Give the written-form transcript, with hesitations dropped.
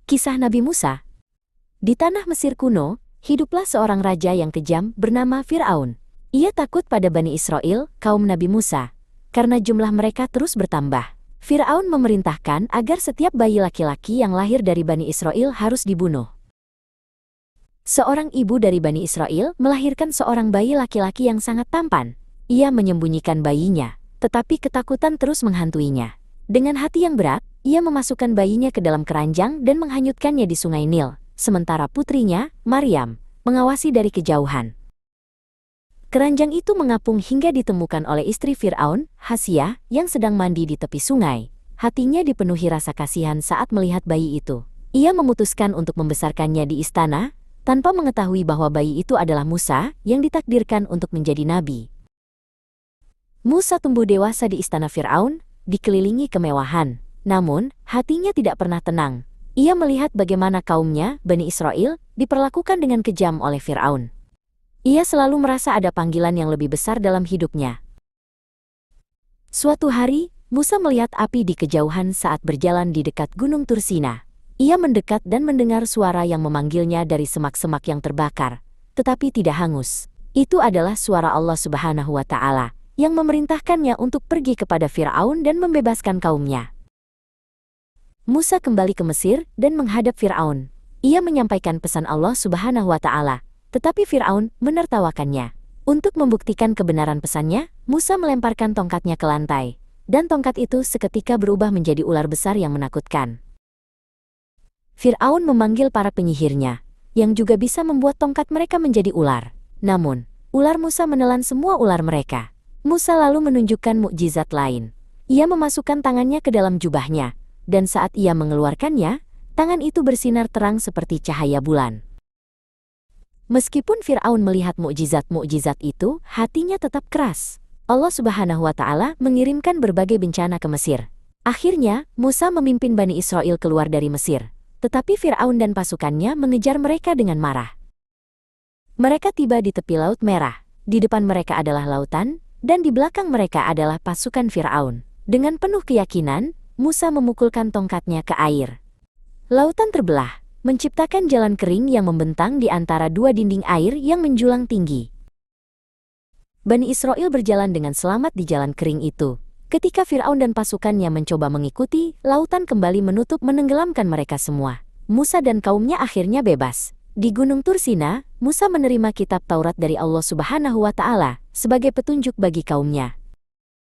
Kisah Nabi Musa. Di tanah Mesir kuno, hiduplah seorang raja yang kejam bernama Fir'aun. Ia takut pada Bani Israel, kaum Nabi Musa, karena jumlah mereka terus bertambah. Fir'aun memerintahkan agar setiap bayi laki-laki yang lahir dari Bani Israel harus dibunuh. Seorang ibu dari Bani Israel melahirkan seorang bayi laki-laki yang sangat tampan. Ia menyembunyikan bayinya, tetapi ketakutan terus menghantuinya. Dengan hati yang berat, ia memasukkan bayinya ke dalam keranjang dan menghanyutkannya di sungai Nil, sementara putrinya, Maryam, mengawasi dari kejauhan. Keranjang itu mengapung hingga ditemukan oleh istri Fir'aun, Hasiyah, yang sedang mandi di tepi sungai. Hatinya dipenuhi rasa kasihan saat melihat bayi itu. Ia memutuskan untuk membesarkannya di istana, tanpa mengetahui bahwa bayi itu adalah Musa yang ditakdirkan untuk menjadi nabi. Musa tumbuh dewasa di istana Fir'aun, dikelilingi kemewahan. Namun, hatinya tidak pernah tenang. Ia melihat bagaimana kaumnya, Bani Israel, diperlakukan dengan kejam oleh Fir'aun. Ia selalu merasa ada panggilan yang lebih besar dalam hidupnya. Suatu hari, Musa melihat api di kejauhan saat berjalan di dekat Gunung Tursina. Ia mendekat dan mendengar suara yang memanggilnya dari semak-semak yang terbakar, tetapi tidak hangus. Itu adalah suara Allah Subhanahu wa Ta'ala yang memerintahkannya untuk pergi kepada Fir'aun dan membebaskan kaumnya. Musa kembali ke Mesir dan menghadap Fir'aun. Ia menyampaikan pesan Allah Subhanahu wa Ta'ala, tetapi Fir'aun menertawakannya. Untuk membuktikan kebenaran pesannya, Musa melemparkan tongkatnya ke lantai, dan tongkat itu seketika berubah menjadi ular besar yang menakutkan. Fir'aun memanggil para penyihirnya, yang juga bisa membuat tongkat mereka menjadi ular. Namun, ular Musa menelan semua ular mereka. Musa lalu menunjukkan mukjizat lain. Ia memasukkan tangannya ke dalam jubahnya, dan saat ia mengeluarkannya, tangan itu bersinar terang seperti cahaya bulan. Meskipun Fir'aun melihat mukjizat-mukjizat itu, hatinya tetap keras. Allah Subhanahu wa Ta'ala mengirimkan berbagai bencana ke Mesir. Akhirnya, Musa memimpin Bani Israel keluar dari Mesir, tetapi Fir'aun dan pasukannya mengejar mereka dengan marah. Mereka tiba di tepi Laut Merah. Di depan mereka adalah lautan, dan di belakang mereka adalah pasukan Fir'aun. Dengan penuh keyakinan, Musa memukulkan tongkatnya ke air. Lautan terbelah, menciptakan jalan kering yang membentang di antara dua dinding air yang menjulang tinggi. Bani Israel berjalan dengan selamat di jalan kering itu. Ketika Fir'aun dan pasukannya mencoba mengikuti, lautan kembali menutup menenggelamkan mereka semua. Musa dan kaumnya akhirnya bebas. Di Gunung Tursina, Musa menerima kitab Taurat dari Allah Subhanahu wa Ta'ala sebagai petunjuk bagi kaumnya.